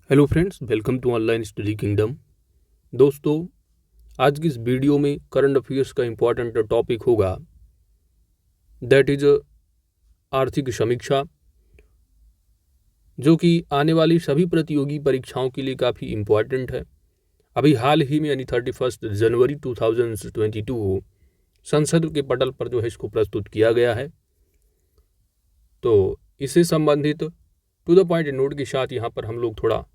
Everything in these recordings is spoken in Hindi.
Hello friends, welcome to online study kingdom. दोस्तों, आज की इस वीडियो में करंट अफेयर्स का इम्पोर्टेंट टॉपिक होगा, दैट इज आर्थिक समीक्षा, जो कि आने वाली सभी प्रतियोगी परीक्षाओं के लिए काफ़ी इम्पोर्टेंट है। अभी हाल ही में यानी 31 जनवरी 2022 को संसद के पटल पर जो है इसको प्रस्तुत किया गया है। तो इससे संबंधित टू द पॉइंट नोट के साथ यहाँ पर हम लोग थोड़ा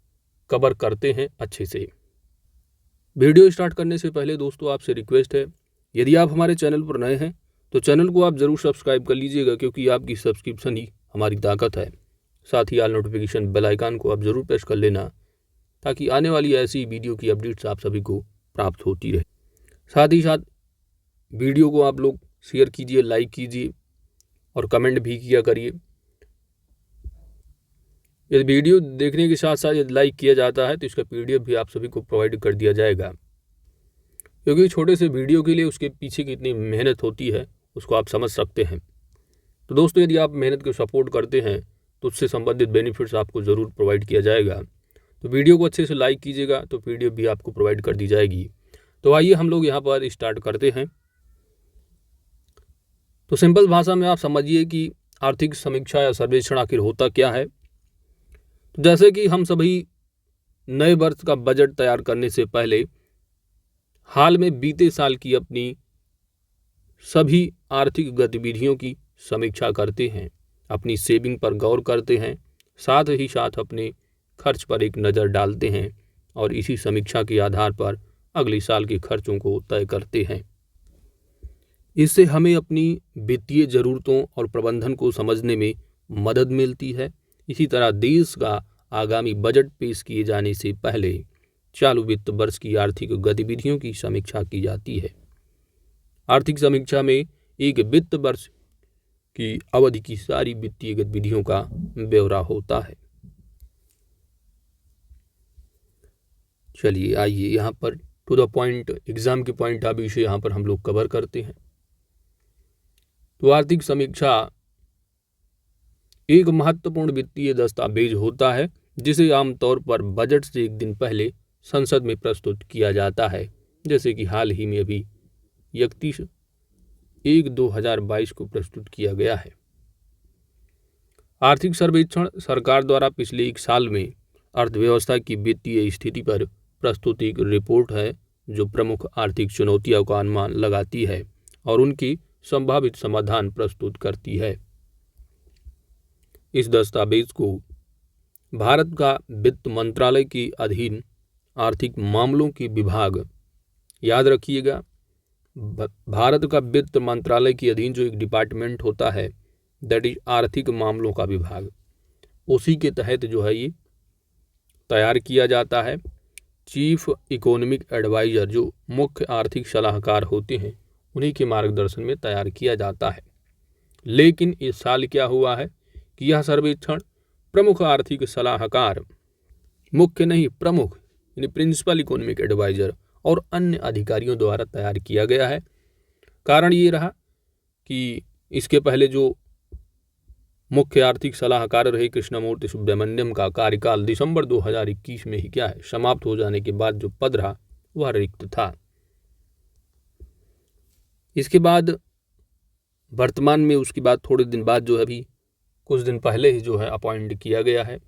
कवर करते हैं अच्छे से। वीडियो स्टार्ट करने से पहले दोस्तों आपसे रिक्वेस्ट है, यदि आप हमारे चैनल पर नए हैं तो चैनल को आप ज़रूर सब्सक्राइब कर लीजिएगा, क्योंकि आपकी सब्सक्रिप्शन ही हमारी ताकत है। साथ ही ऑल नोटिफिकेशन बेल आइकन को आप ज़रूर प्रेस कर लेना, ताकि आने वाली ऐसी वीडियो की अपडेट्स आप सभी को प्राप्त होती रहे। साथ ही साथ वीडियो को आप लोग शेयर कीजिए, लाइक कीजिए और कमेंट भी किया करिए। यदि वीडियो देखने के साथ साथ यदि लाइक किया जाता है तो इसका PDF भी आप सभी को प्रोवाइड कर दिया जाएगा, क्योंकि छोटे से वीडियो के लिए उसके पीछे कितनी मेहनत होती है उसको आप समझ सकते हैं। तो दोस्तों, यदि आप मेहनत को सपोर्ट करते हैं तो उससे संबंधित बेनिफिट्स आपको ज़रूर प्रोवाइड किया जाएगा। तो वीडियो को अच्छे से लाइक कीजिएगा तो PDF भी आपको प्रोवाइड कर दी जाएगी। तो आइए हम लोग यहाँ पर स्टार्ट करते हैं। तो सिंपल भाषा में आप समझिए कि आर्थिक समीक्षा या सर्वेक्षण आखिर होता क्या है। तो जैसे कि हम सभी नए वर्ष का बजट तैयार करने से पहले हाल में बीते साल की अपनी सभी आर्थिक गतिविधियों की समीक्षा करते हैं, अपनी सेविंग पर गौर करते हैं, साथ ही साथ अपने खर्च पर एक नज़र डालते हैं और इसी समीक्षा के आधार पर अगले साल के खर्चों को तय करते हैं। इससे हमें अपनी वित्तीय ज़रूरतों और प्रबंधन को समझने में मदद मिलती है। इसी तरह देश का आगामी बजट पेश किए जाने से पहले चालू वित्त वर्ष की आर्थिक गतिविधियों की समीक्षा की जाती है। आर्थिक समीक्षा में एक वित्त वर्ष की अवधि की सारी वित्तीय गतिविधियों का ब्यौरा होता है। चलिए आइए यहाँ पर टू द पॉइंट, एग्जाम के पॉइंट ऑफ व्यू से यहाँ पर हम लोग कवर करते हैं। तो आर्थिक समीक्षा एक महत्वपूर्ण वित्तीय दस्तावेज होता है, जिसे आमतौर पर बजट से एक दिन पहले संसद में प्रस्तुत किया जाता है, जैसे कि हाल ही में अभी 31/1/2022 को प्रस्तुत किया गया है। आर्थिक सर्वेक्षण सरकार द्वारा पिछले एक साल में अर्थव्यवस्था की वित्तीय स्थिति पर प्रस्तुत एक रिपोर्ट है, जो प्रमुख आर्थिक चुनौतियों का अनुमान लगाती है और उनकी संभावित समाधान प्रस्तुत करती है। इस दस्तावेज को भारत का वित्त मंत्रालय के अधीन आर्थिक मामलों के विभाग, याद रखिएगा, भारत का वित्त मंत्रालय के अधीन जो एक डिपार्टमेंट होता है, दैट इज आर्थिक मामलों का विभाग, उसी के तहत जो है ये तैयार किया जाता है। चीफ इकोनॉमिक एडवाइजर, जो मुख्य आर्थिक सलाहकार होते हैं, उन्हीं के मार्गदर्शन में तैयार किया जाता है। लेकिन इस साल क्या हुआ है कि यह सर्वेक्षण प्रमुख आर्थिक सलाहकार, मुख्य नहीं प्रमुख यानी प्रिंसिपल इकोनॉमिक एडवाइजर और अन्य अधिकारियों द्वारा तैयार किया गया है। कारण ये रहा कि इसके पहले जो मुख्य आर्थिक सलाहकार रहे कृष्णमूर्ति सुब्रमण्यम का कार्यकाल दिसंबर 2021 में ही क्या है समाप्त हो जाने के बाद जो पद रहा वह रिक्त था। इसके बाद वर्तमान में उसके बाद थोड़े दिन बाद जो है अभी कुछ दिन पहले ही जो है अपॉइंट किया गया है।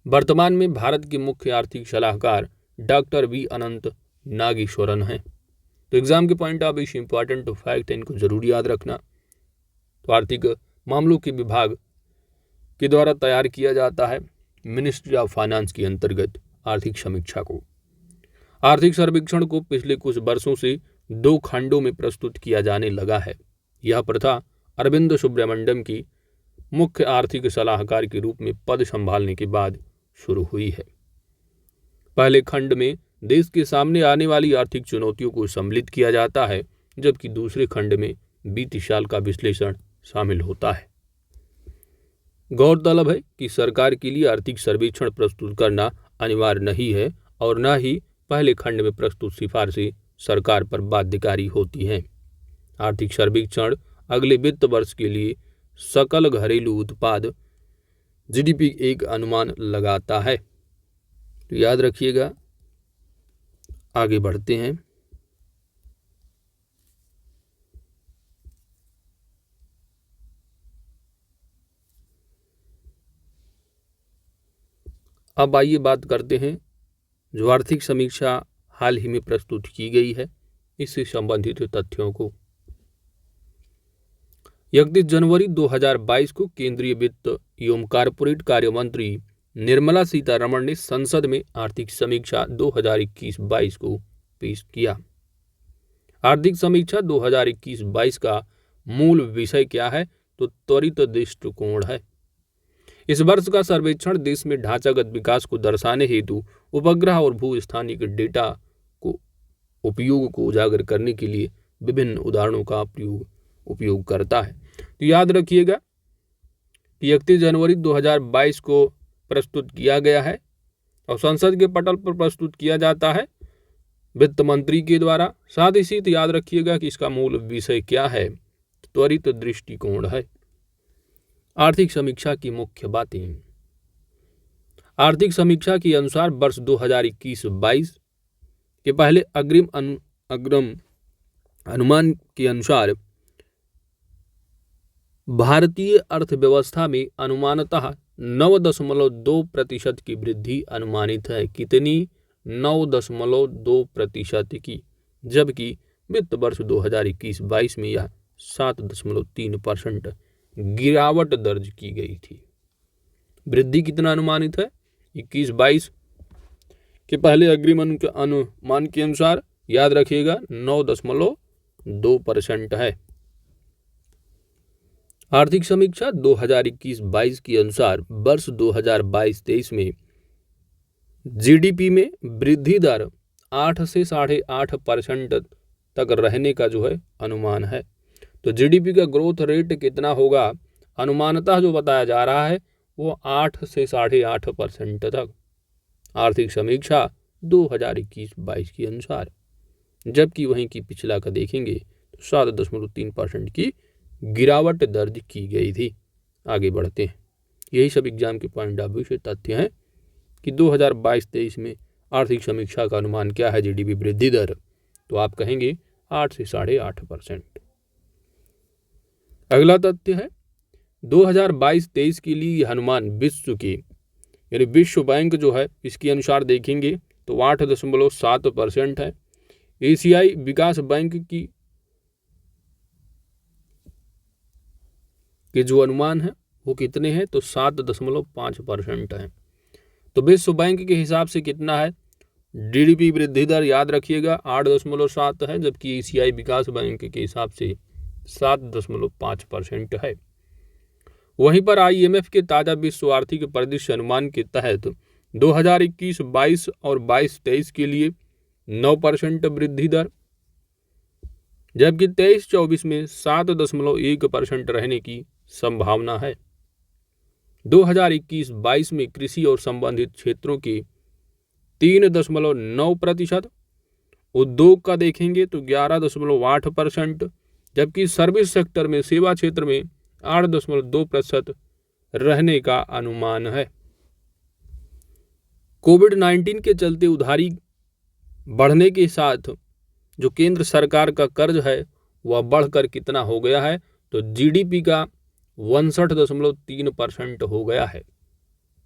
वर्तमान में भारत के मुख्य आर्थिक सलाहकार डॉक्टर V अनंत नागेश्वरन हैं। तो एग्जाम के पॉइंट ऑफ व्यू से इंपॉर्टेंट फैक्ट है, इनको जरूर याद रखना। तो आर्थिक मामलों के विभाग के द्वारा तैयार किया जाता है मिनिस्ट्री ऑफ फाइनेंस के अंतर्गत आर्थिक समीक्षा को। आर्थिक सर्वेक्षण को पिछले कुछ वर्षों से 2 खंडों में प्रस्तुत किया जाने लगा है। यह प्रथा अरविंद सुब्रमण्यम की मुख्य आर्थिक सलाहकार के रूप में पद संभालने के बाद शुरू हुई है। पहले खंड में देश के सामने आने वाली आर्थिक चुनौतियों को सम्मिलित किया जाता है, जबकि दूसरे खंड में बीते साल का विश्लेषण शामिल होता है। गौरतलब है कि सरकार के लिए आर्थिक सर्वेक्षण प्रस्तुत करना अनिवार्य नहीं है और न ही पहले खंड में प्रस्तुत सिफारिशें सरकार पर बाध्यकारी होती हैं। आर्थिक सर्वेक्षण अगले वित्त वर्ष के लिए सकल घरेलू उत्पाद GDP एक अनुमान लगाता है। तो याद रखिएगा। आगे बढ़ते हैं। अब आइए बात करते हैं जो आर्थिक समीक्षा हाल ही में प्रस्तुत की गई है, इससे संबंधित तथ्यों को। 31 जनवरी 2022 को केंद्रीय वित्त एवं कारपोरेट कार्य मंत्री निर्मला सीतारमण ने संसद में आर्थिक समीक्षा 2021-22 को पेश किया। आर्थिक समीक्षा 2021-22 का मूल विषय क्या है? तो त्वरित दृष्टिकोण है। इस वर्ष का सर्वेक्षण देश में ढांचागत विकास को दर्शाने हेतु उपग्रह और भू स्थानिक डेटा को उपयोग को उजागर करने के लिए विभिन्न उदाहरणों का उपयोग करता है। तो याद रखिएगा कि 31 जनवरी 2022 को प्रस्तुत किया गया है और संसद के पटल पर प्रस्तुत किया जाता है वित्त मंत्री के द्वारा। साथ ही साथ याद रखिएगा कि इसका मूल विषय क्या है? त्वरित दृष्टिकोण है। आर्थिक समीक्षा की मुख्य बातें। आर्थिक समीक्षा के अनुसार वर्ष 2021-22 के पहले अग्रिम अनुमान के अनुसार भारतीय अर्थव्यवस्था में अनुमानतः 9.2% की वृद्धि अनुमानित है। कितनी? 9.2% की, जबकि वित्त वर्ष 2021-22 में यह 7.3% गिरावट दर्ज की गई थी। वृद्धि कितना अनुमानित है? 21-22 के पहले अग्रिम अनुमान के अनुसार याद रखिएगा 9.2% है। आर्थिक समीक्षा 2021-22 के अनुसार वर्ष 2022-23 में जीडीपी में वृद्धि दर 8 से 8.5% तक रहने का जो है अनुमान है। तो जीडीपी का ग्रोथ रेट कितना होगा? अनुमानतः जो बताया जा रहा है वो 8 से 8.5% तक आर्थिक समीक्षा 2021-22 के अनुसार, जबकि वहीं की पिछला का देखेंगे तो 7.3% की गिरावट दर्ज की गई थी। आगे बढ़ते हैं। यही सब एग्जाम के पॉइंट ऑफ व्यू से तथ्य हैं कि 2022-23 में आर्थिक समीक्षा का अनुमान क्या है जीडीपी वृद्धि दर? तो आप कहेंगे 8 से 8.5%। अगला तथ्य है 2022-23 के लिए यह अनुमान विश्व के यानी विश्व बैंक जो है इसके अनुसार देखेंगे तो 8.7% है। एशियाई विकास बैंक की के जो अनुमान है वो कितने हैं? तो 7.5% है। तो विश्व बैंक के हिसाब से कितना है जीडीपी वृद्धि दर? याद रखिएगा 8.7 है, जबकि एशियाई विकास बैंक के हिसाब से 7.5% है। वहीं पर आईएमएफ के ताजा विश्व आर्थिक परिदृश्य अनुमान के तहत 2021-22 और 22-23 के लिए 9% वृद्धि दर, जबकि 23-24 में 7.1% रहने की संभावना है। 2021-22 में कृषि और संबंधित क्षेत्रों के 3.9%, उद्योग का देखेंगे तो 11.8%, जबकि सर्विस सेक्टर में सेवा क्षेत्र में 8.2% रहने का अनुमान है। कोविड-19 के चलते उधारी बढ़ने के साथ जो केंद्र सरकार का कर्ज है वह बढ़कर कितना हो गया है? तो जीडीपी का 59.3% हो गया है,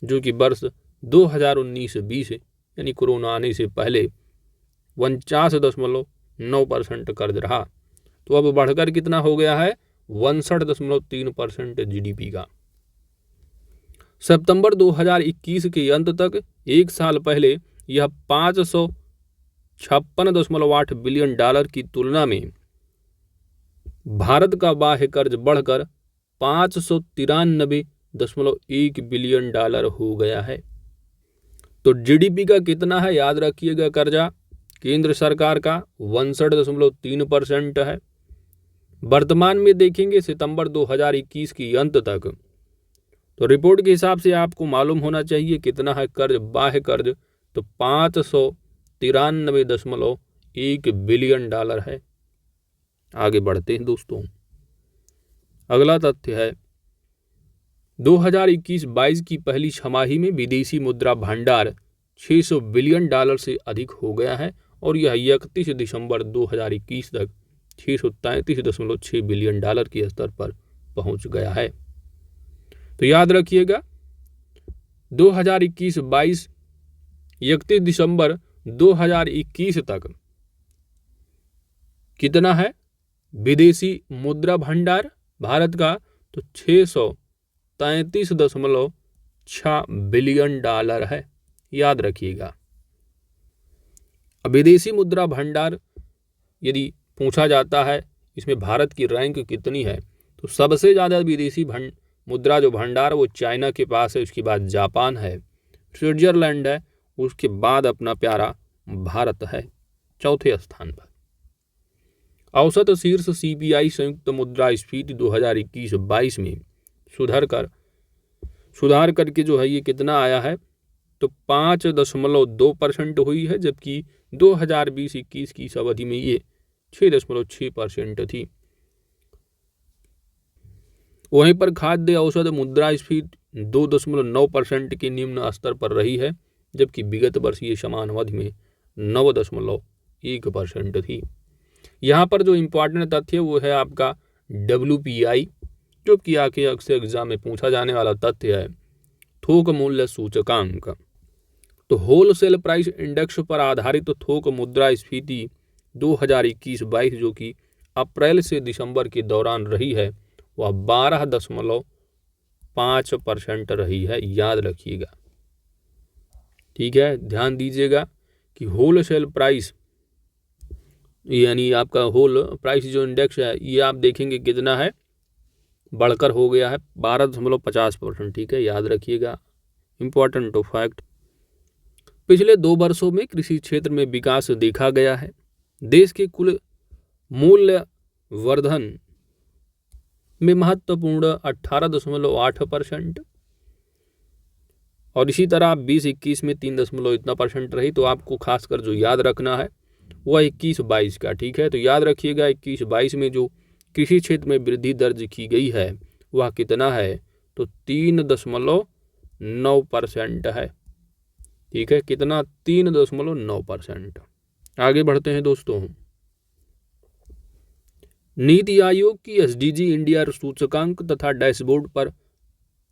जो कि वर्ष 2019-20 यानी कोरोना आने से पहले 49.9% कर्ज रहा। तो अब बढ़कर कितना हो गया है? 62.3% जीडीपी का। सितंबर 2021 के अंत तक, एक साल पहले, यह 556.8 बिलियन डॉलर की तुलना में भारत का बाह्य कर्ज बढ़कर 593.1 बिलियन डॉलर हो गया है। तो जीडीपी का कितना है? याद रखिएगा कर्जा केंद्र सरकार का 62.3% है। वर्तमान में देखेंगे सितंबर 2021 की अंत तक, तो रिपोर्ट के हिसाब से आपको मालूम होना चाहिए कितना है कर्ज, बाह्य कर्ज, तो 593.1 बिलियन डॉलर है। आगे बढ़ते हैं दोस्तों। अगला तथ्य है 2021-22 की पहली छमाही में विदेशी मुद्रा भंडार $600 बिलियन से अधिक हो गया है और यह 31 दिसंबर 2021 तक $633.6 बिलियन के स्तर पर पहुंच गया है। तो याद रखिएगा 2021-22 31 दिसंबर 2021 तक कितना है विदेशी मुद्रा भंडार भारत का, तो $633.6 बिलियन है। याद रखिएगा। अब विदेशी मुद्रा भंडार यदि पूछा जाता है इसमें भारत की रैंक कितनी है, तो सबसे ज़्यादा विदेशी मुद्रा जो भंडार वो चाइना के पास है, उसके बाद जापान है, स्विट्जरलैंड है, उसके बाद अपना प्यारा भारत है चौथे स्थान पर। औसत शीर्ष CPI संयुक्त मुद्रास्फीति 2021-22 में सुधार करके जो है ये कितना आया है, तो 5.2% हुई है, जबकि 2020-21 की इस अवधि में ये 6.6% थी। वहीं पर खाद्य औसत मुद्रास्फीति 2.9% के निम्न स्तर पर रही है, जबकि विगत वर्ष ये समान अवधि में 9.1% थी। यहाँ पर जो इम्पोर्टेंट तथ्य है वो है आपका WPI, जो कि आके अक्सर एग्जाम में पूछा जाने वाला तथ्य है, थोक मूल्य सूचकांक। तो होलसेल प्राइस इंडेक्स पर आधारित थोक मुद्रास्फीति 2021-22 जो कि अप्रैल से दिसंबर के दौरान रही है वह 12.5% रही है। याद रखिएगा, ठीक है, ध्यान दीजिएगा कि होलसेल प्राइस यानी आपका होल प्राइस जो इंडेक्स है ये आप देखेंगे कितना है, बढ़कर हो गया है 12.50%। ठीक है, याद रखिएगा, इम्पोर्टेंट फैक्ट। पिछले 2 वर्षों में कृषि क्षेत्र में विकास देखा गया है। देश के कुल मूल्य वर्धन में महत्वपूर्ण 18.8% और इसी तरह 20-21 में 3% रही। तो आपको खासकर जो याद रखना है वह 21-22 का। ठीक है, तो याद रखिएगा 21-22 में जो कृषि क्षेत्र में वृद्धि दर्ज की गई है वह कितना है, तो 3.9% है। ठीक है, कितना, 3.9%। आगे बढ़ते हैं दोस्तों। नीति आयोग की SDG इंडिया सूचकांक तथा डैशबोर्ड पर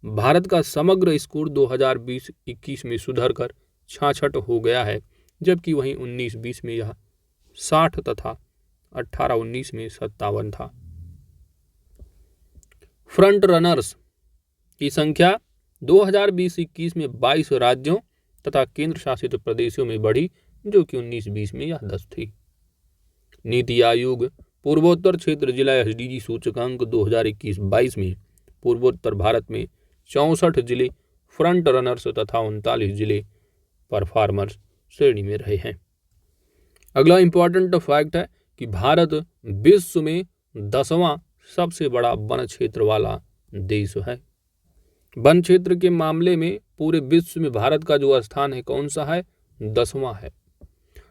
भारत का समग्र स्कोर 2020-21 में सुधर कर 66 हो गया है, जबकि वहीं 19-20 में यह 60 तथा 18-19 में 57 था। फ्रंट रनर्स की संख्या 2020-21 में 22 राज्यों तथा केंद्र शासित प्रदेशों में बढ़ी, जो कि 19-20 में यह 10 थी। नीति आयोग पूर्वोत्तर क्षेत्र जिला SDG सूचकांक 2021-22 में पूर्वोत्तर भारत में 64 जिले फ्रंट रनर्स तथा 39 जिले परफॉर्मर्स श्रेणी में रहे हैं। अगला इंपॉर्टेंट फैक्ट है कि भारत विश्व में 10वां सबसे बड़ा वन क्षेत्र वाला देश है। वन क्षेत्र के मामले में पूरे विश्व में भारत का जो स्थान है कौन सा है, 10वां है।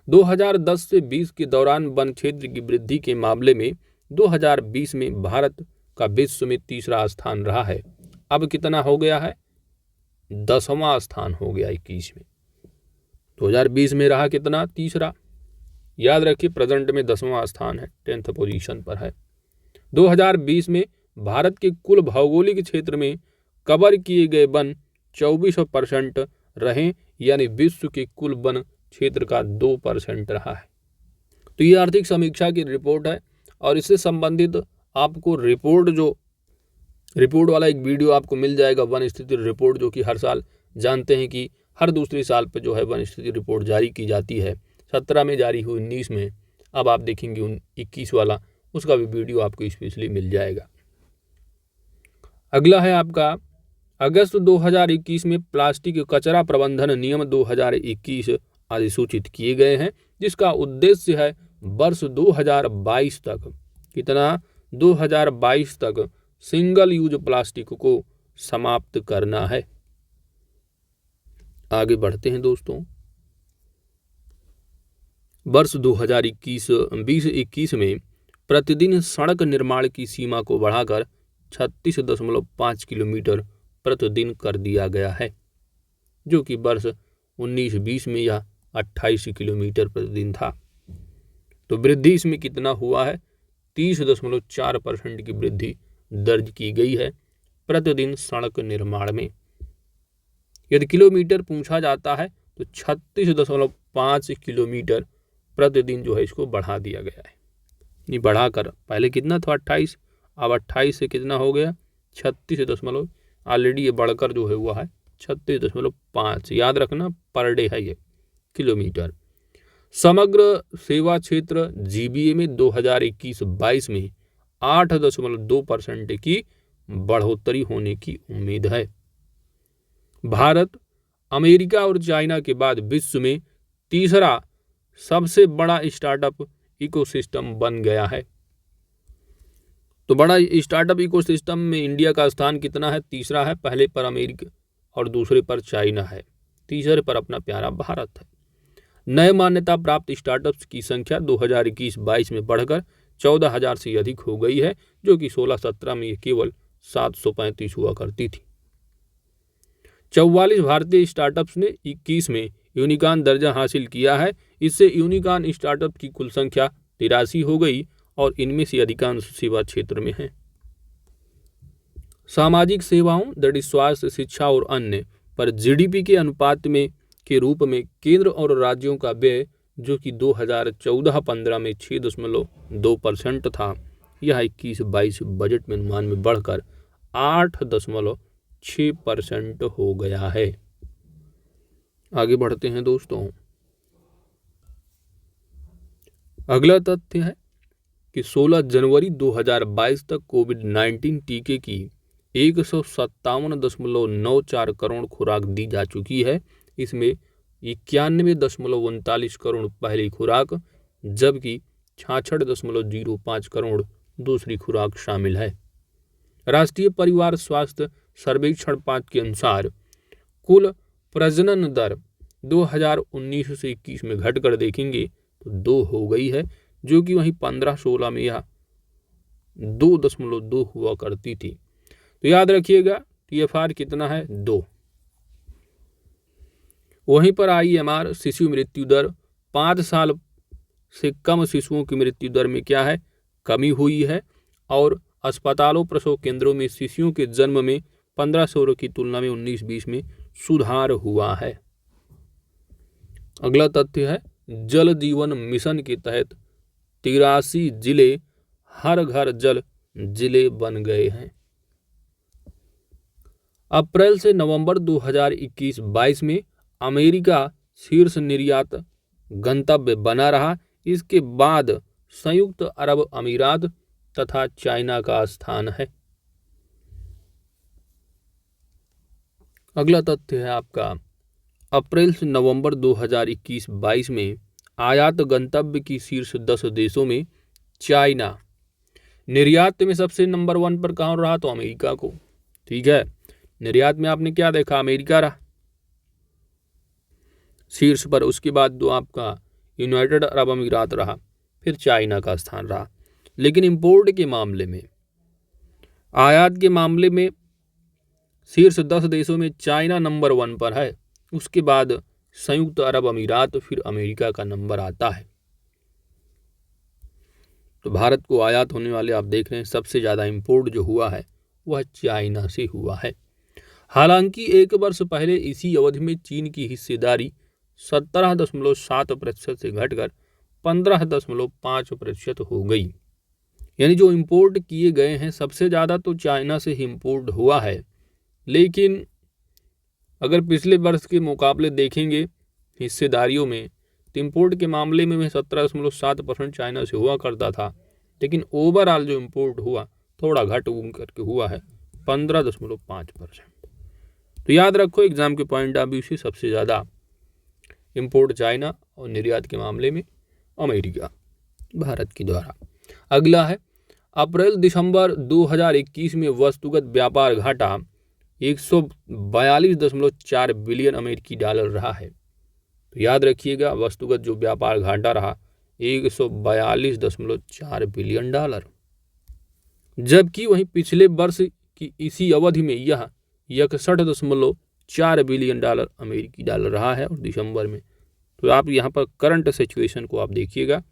2010 से 20 के दौरान वन क्षेत्र की वृद्धि के मामले में 2020 में भारत का विश्व में 3रा स्थान रहा है। अब कितना हो गया है, 10वां स्थान हो गया 21 में। 2020 में रहा कितना, 3रा। याद रखिए प्रेजेंट में 10वां स्थान है, 10th पोजीशन पर है। 2020 में भारत के कुल भौगोलिक क्षेत्र में कवर किए गए वन 24% रहे, यानी विश्व के कुल वन क्षेत्र का 2% रहा है। तो ये आर्थिक समीक्षा की रिपोर्ट है और इससे संबंधित आपको रिपोर्ट वाला एक वीडियो आपको मिल जाएगा, वन स्थिति रिपोर्ट, जो कि हर साल जानते हैं कि हर दूसरे साल पे जो है वन स्थिति रिपोर्ट जारी की जाती है। 17 में जारी हुई, 19 में, अब आप देखेंगे 21 वाला, उसका भी वीडियो आपको स्पेशली मिल जाएगा। अगला है आपका अगस्त 2021 में प्लास्टिक कचरा प्रबंधन नियम 2021 अधिसूचित किए गए हैं, जिसका उद्देश्य है वर्ष 2022 तक, कितना, 2022 तक सिंगल यूज प्लास्टिक को समाप्त करना है। आगे बढ़ते हैं दोस्तों। वर्ष 2021 में प्रतिदिन सड़क निर्माण की सीमा को बढ़ाकर 36.5 किलोमीटर प्रतिदिन कर दिया गया है, जो कि वर्ष 19-20 में यह 28 किलोमीटर प्रतिदिन था। तो वृद्धि इसमें कितना हुआ है? 30.4% की वृद्धि दर्ज की गई है प्रतिदिन सड़क निर्माण में। यदि किलोमीटर पूछा जाता है तो 36.5 किलोमीटर प्रतिदिन जो है इसको बढ़ा दिया गया है। ये बढ़ाकर पहले कितना था 28, अब 28 से कितना हो गया 36 ऑलरेडी ये बढ़कर जो है हुआ है 36.5। याद रखना पर डे है ये किलोमीटर। समग्र सेवा क्षेत्र जीबीए में 2021-22 में 8.2% की बढ़ोतरी होने की उम्मीद है। भारत अमेरिका और चाइना के बाद विश्व में तीसरा सबसे बड़ा स्टार्टअप इकोसिस्टम बन गया है। तो बड़ा स्टार्टअप इकोसिस्टम में इंडिया का स्थान कितना है? तीसरा है। पहले पर अमेरिका और दूसरे पर चाइना है, तीसरे पर अपना प्यारा भारत है। नए मान्यता प्राप्त स्टार्टअप्स की संख्या 2021-22 में बढ़कर 14,000 से अधिक हो गई है, जो कि 16-17 में ये केवल 735 हुआ करती थी। 44 भारतीय स्टार्टअप्स ने 21 में यूनिकॉर्न दर्जा हासिल किया है। इससे यूनिकॉर्न स्टार्टअप की कुल संख्या 83 हो गई और इनमें से अधिकांश सेवा क्षेत्र में हैं। सामाजिक सेवाओं दैट इज स्वास्थ्य, शिक्षा और अन्य पर जीडीपी के अनुपात में के रूप में केंद्र और राज्यों का व्यय, जो कि 2014-15 में 6.2% था, यह 21-22 बजट में अनुमान में बढ़कर 8.6% हो गया है। आगे बढ़ते हैं दोस्तों। अगला तथ्य है कि 16 जनवरी 2022 तक कोविड-19 टीके की 157.94 करोड़ खुराक दी जा चुकी है। इसमें 91.39 करोड़ पहली खुराक, जबकि 66.05 करोड़ दूसरी खुराक शामिल है। राष्ट्रीय परिवार स्वास्थ्य सर्वेक्षण 5 के अनुसार कुल प्रजनन दर 2019 से 21 में घटकर देखेंगे तो 2 हो गई है, जो कि वहीं 15-16 में यह 2.2 हुआ करती थी। तो याद रखिएगा TFR कितना है? 2। वहीं पर IMR शिशु मृत्यु दर 5 साल से कम शिशुओं की मृत्यु दर में क्या है? कमी हुई है। और अस्पतालों प्रसव केंद्रों में शिशुओं के जन्म में 1500 की तुलना में 19-20 में सुधार हुआ है। अगला तथ्य है जल जीवन मिशन के तहत 83 जिले हर घर जल जिले बन गए हैं। अप्रैल से नवंबर 2021-22 में अमेरिका शीर्ष निर्यात गंतव्य बना रहा। इसके बाद संयुक्त अरब अमीरात तथा चाइना का स्थान है। अगला तथ्य है आपका अप्रैल से नवंबर 2021-22 में आयात गंतव्य की शीर्ष 10 देशों में चाइना निर्यात में सबसे नंबर 1 पर कहाँ रहा? तो अमेरिका को। ठीक है, निर्यात में आपने क्या देखा? अमेरिका रहा शीर्ष पर, उसके बाद जो आपका यूनाइटेड अरब अमीरात रहा, फिर चाइना का स्थान रहा। लेकिन इंपोर्ट के मामले में, आयात के मामले में शीर्ष 10 देशों में चाइना नंबर 1 पर है, उसके बाद संयुक्त अरब अमीरात, फिर अमेरिका का नंबर आता है। तो भारत को आयात होने वाले आप देख रहे हैं सबसे ज़्यादा इंपोर्ट जो हुआ है वह चाइना से हुआ है। हालांकि एक वर्ष पहले इसी अवधि में चीन की हिस्सेदारी 17.7% से घटकर 15.5% हो गई। यानी जो इंपोर्ट किए गए हैं सबसे ज़्यादा तो चाइना से ही इंपोर्ट हुआ है। लेकिन अगर पिछले वर्ष के मुकाबले देखेंगे हिस्सेदारियों में, तो इंपोर्ट के मामले में 17.7% चाइना से हुआ करता था, लेकिन ओवरऑल जो इंपोर्ट हुआ थोड़ा घट करके हुआ है 15.5%। तो याद रखो एग्जाम के पॉइंट ऑफ व्यू से सबसे ज़्यादा इंपोर्ट चाइना और निर्यात के मामले में अमेरिका भारत के द्वारा। अगला है अप्रैल दिसंबर 2021 में वस्तुगत व्यापार घाटा 142.4 बिलियन अमेरिकी डॉलर रहा है। तो याद रखिएगा वस्तुगत जो व्यापार घाटा रहा 142.4 बिलियन डॉलर, जबकि वहीं पिछले वर्ष की इसी अवधि में यह 61.6 $4 बिलियन अमेरिकी डॉलर रहा है और दिसंबर में। तो आप यहाँ पर करंट सिचुएशन को आप देखिएगा,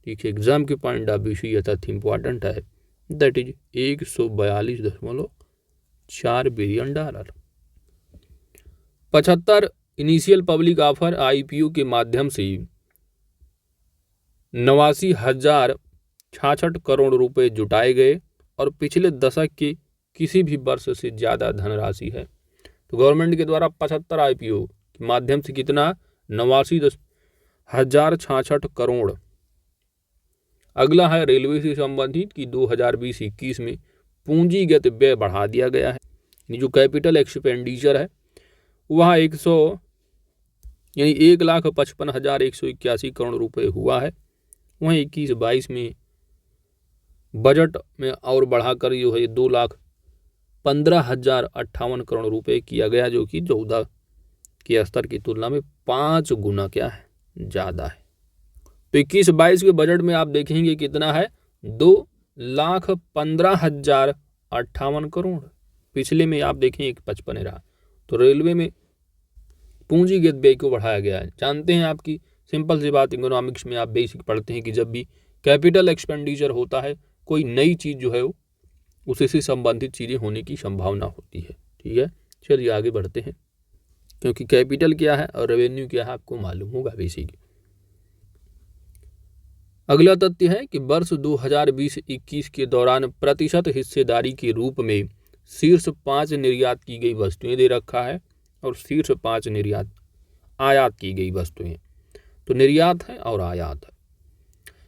ठीक है। एग्जाम के पॉइंट ऑफ व्यू से यह तथ्य इम्पॉर्टेंट है, that is $142.4 billion. 75 initial public offer IPO के माध्यम से 89,066 करोड़ रुपए जुटाए गए और पिछले दशक के किसी भी वर्ष से ज़्यादा धनराशि है। तो गवर्नमेंट के द्वारा 75 IPO के माध्यम से कितना, 89,066 करोड़। अगला है रेलवे से संबंधित कि 2020-21 में पूंजीगत व्यय बढ़ा दिया गया है, जो कैपिटल एक्सपेंडिचर है वह 1,55,181 करोड़ रुपए हुआ है। वहीं 21-22 में बजट में और बढ़ाकर जो है 2,15,058 करोड़ रुपए किया गया, जो कि 14 के स्तर की तुलना में 5 गुना क्या है, ज़्यादा है। तो 21-22 के बजट में आप देखेंगे कितना है, 2,15,058 करोड़। पिछले में आप देखें 1,55 रहा। तो रेलवे में पूंजीगत व्यय को बढ़ाया गया है। जानते हैं आपकी सिंपल सी बात, इकोनॉमिक्स में आप बेसिक पढ़ते हैं कि जब भी कैपिटल एक्सपेंडिचर होता है कोई नई चीज़ जो है वो उसी से संबंधित चीज़ें होने की संभावना होती है, ठीक है। चलिए आगे बढ़ते हैं, क्योंकि कैपिटल क्या है और रेवेन्यू क्या है आपको मालूम होगा बेसिक। अगला तथ्य है कि वर्ष 2020-21 के दौरान प्रतिशत हिस्सेदारी के रूप में शीर्ष 5 निर्यात की गई वस्तुएं दे रखा है और शीर्ष 5 निर्यात आयात की गई वस्तुएं। तो निर्यात है और आयात है।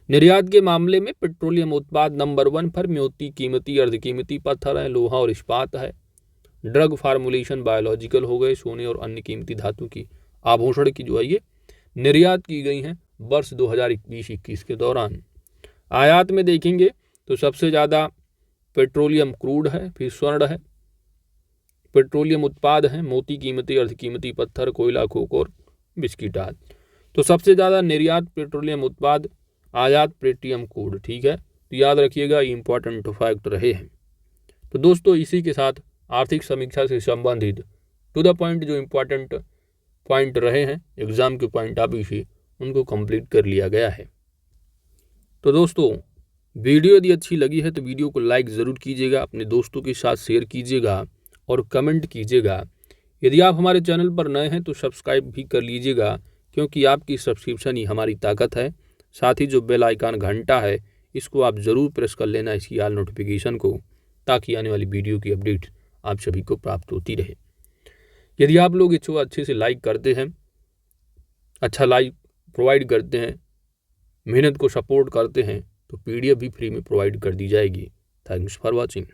निर्यात के मामले में पेट्रोलियम उत्पाद नंबर 1 पर मोती, कीमती अर्धकीमती पत्थर है, लोहा और इस्पात है। ड्रग फार्मुलेशन, बायोलॉजिकल हो गए, सोने और अन्य कीमती धातु की आभूषण की जो है ये निर्यात की गई हैं वर्ष 2020-21 के दौरान। आयात में देखेंगे तो सबसे ज़्यादा पेट्रोलियम क्रूड है, फिर स्वर्ण है, पेट्रोलियम उत्पाद हैं, मोती, कीमती अर्धकीमती पत्थर, कोयला, कोक और बिस्किट आदि। तो सबसे ज़्यादा निर्यात पेट्रोलियम उत्पाद, आयात पेट्रोलियम क्रूड, ठीक है। तो याद रखिएगा ये इंपॉर्टेंट फैक्ट रहे हैं। तो दोस्तों इसी के साथ आर्थिक समीक्षा से संबंधित टू द पॉइंट जो इम्पोर्टेंट पॉइंट रहे हैं एग्जाम के पॉइंट ऑफ व्यू से उनको कंप्लीट कर लिया गया है। तो दोस्तों वीडियो यदि अच्छी लगी है तो वीडियो को लाइक ज़रूर कीजिएगा, अपने दोस्तों के साथ शेयर कीजिएगा और कमेंट कीजिएगा। यदि आप हमारे चैनल पर नए हैं तो सब्सक्राइब भी कर लीजिएगा, क्योंकि आपकी सब्सक्रिप्शन ही हमारी ताकत है। साथ ही जो बेल आइकन घंटा है इसको आप ज़रूर प्रेस कर लेना, इसकी ऑल नोटिफिकेशन को, ताकि आने वाली वीडियो की अपडेट आप सभी को प्राप्त होती रहे। यदि आप लोग इसको अच्छे से लाइक करते हैं, अच्छा लाइक प्रोवाइड करते हैं, मेहनत को सपोर्ट करते हैं, तो PDF भी फ्री में प्रोवाइड कर दी जाएगी। Thanks for watching.